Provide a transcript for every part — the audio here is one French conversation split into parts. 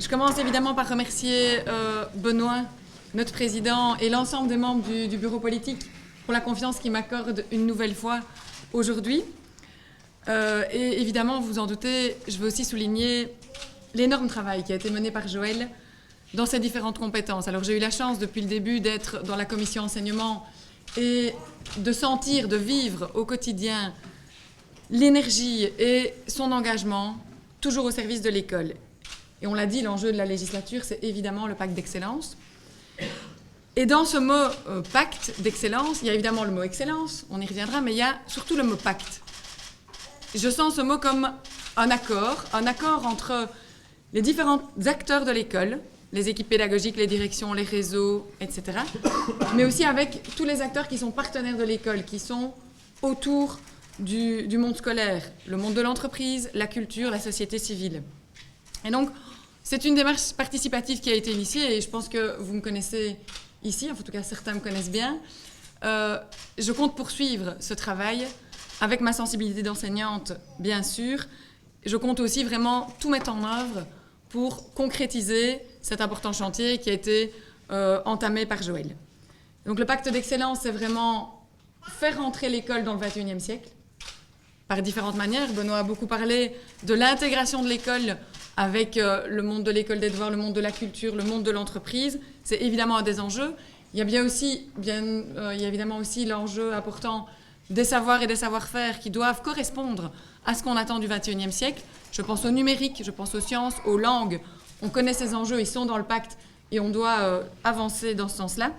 Je commence évidemment par remercier Benoît, notre président, et l'ensemble des membres du bureau politique pour la confiance qu'ils m'accordent une nouvelle fois aujourd'hui. Et évidemment, vous vous en doutez, je veux aussi souligner l'énorme travail qui a été mené par Joël dans ses différentes compétences. Alors j'ai eu la chance depuis le début d'être dans la commission enseignement et de sentir, de vivre au quotidien l'énergie et son engagement toujours au service de l'école. Et on l'a dit, l'enjeu de la législature, c'est évidemment le pacte d'excellence. Et dans ce mot pacte d'excellence, il y a évidemment le mot excellence, on y reviendra, mais il y a surtout le mot pacte. Je sens ce mot comme un accord entre les différents acteurs de l'école, les équipes pédagogiques, les directions, les réseaux, etc. Mais aussi avec tous les acteurs qui sont partenaires de l'école, qui sont autour du monde scolaire, le monde de l'entreprise, la culture, la société civile. Et donc, c'est une démarche participative qui a été initiée, et je pense que vous me connaissez ici, en tout cas certains me connaissent bien. Je compte poursuivre ce travail avec ma sensibilité d'enseignante, bien sûr. Je compte aussi vraiment tout mettre en œuvre pour concrétiser cet important chantier qui a été entamé par Joël. Donc le pacte d'excellence, c'est vraiment faire rentrer l'école dans le XXIe siècle par différentes manières. Benoît a beaucoup parlé de l'intégration de l'école avec le monde de l'école des devoirs, le monde de la culture, le monde de l'entreprise. C'est évidemment un des enjeux. Il y a évidemment aussi l'enjeu important des savoirs et des savoir-faire qui doivent correspondre à ce qu'on attend du XXIe siècle. Je pense au numérique, je pense aux sciences, aux langues. On connaît ces enjeux, ils sont dans le pacte et on doit avancer dans ce sens-là.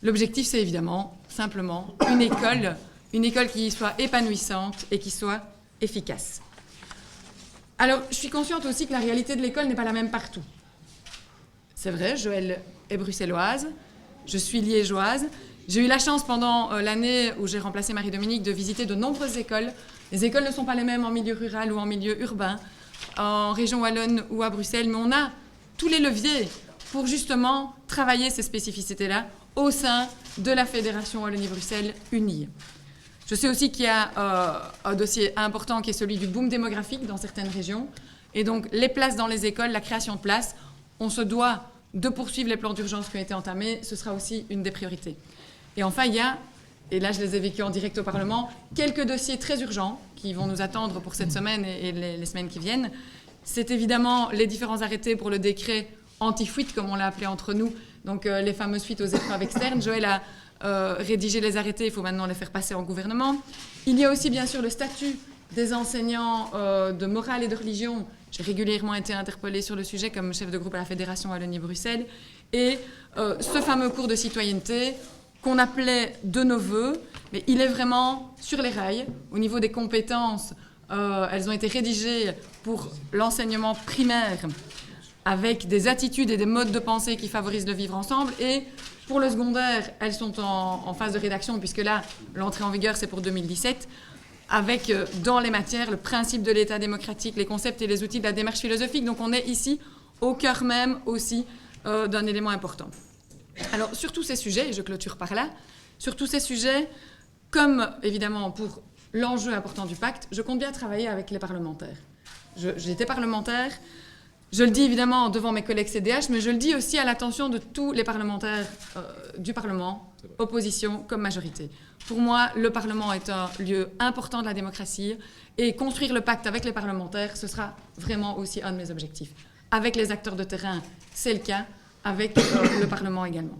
L'objectif, c'est évidemment, simplement, une école qui soit épanouissante et qui soit efficace. Alors, je suis consciente aussi que la réalité de l'école n'est pas la même partout. C'est vrai, Joël est bruxelloise, je suis liégeoise. J'ai eu la chance pendant l'année où j'ai remplacé Marie-Dominique de visiter de nombreuses écoles. Les écoles ne sont pas les mêmes en milieu rural ou en milieu urbain, en région wallonne ou à Bruxelles, mais on a tous les leviers pour justement travailler ces spécificités-là au sein de la Fédération Wallonie-Bruxelles unie. Je sais aussi qu'il y a un dossier important qui est celui du boom démographique dans certaines régions. Et donc, les places dans les écoles, la création de places, on se doit de poursuivre les plans d'urgence qui ont été entamés. Ce sera aussi une des priorités. Et enfin, il y a, et là je les ai vécus en direct au Parlement, quelques dossiers très urgents qui vont nous attendre pour cette semaine et les semaines qui viennent. C'est évidemment les différents arrêtés pour le décret anti-fuite, comme on l'a appelé entre nous, donc les fameuses fuites aux épreuves externes. Joël a rédigé les arrêtés, il faut maintenant les faire passer en gouvernement. Il y a aussi bien sûr le statut des enseignants de morale et de religion. J'ai régulièrement été interpellée sur le sujet comme chef de groupe à la Fédération Wallonie-Bruxelles. Et ce fameux cours de citoyenneté qu'on appelait de nos voeux, mais il est vraiment sur les rails. Au niveau des compétences, elles ont été rédigées pour l'enseignement primaire avec des attitudes et des modes de pensée qui favorisent le vivre ensemble. Et pour le secondaire, elles sont en phase de rédaction, puisque là, l'entrée en vigueur, c'est pour 2017, avec dans les matières le principe de l'État démocratique, les concepts et les outils de la démarche philosophique. Donc on est ici au cœur même aussi d'un élément important. Alors sur tous ces sujets, et je clôture par là, sur tous ces sujets, comme évidemment pour l'enjeu important du pacte, je compte bien travailler avec les parlementaires. J'ai été parlementaire, je le dis évidemment devant mes collègues CDH, mais je le dis aussi à l'attention de tous les parlementaires du Parlement, opposition comme majorité. Pour moi, le Parlement est un lieu important de la démocratie et construire le pacte avec les parlementaires, ce sera vraiment aussi un de mes objectifs. Avec les acteurs de terrain, c'est le cas, avec le Parlement également.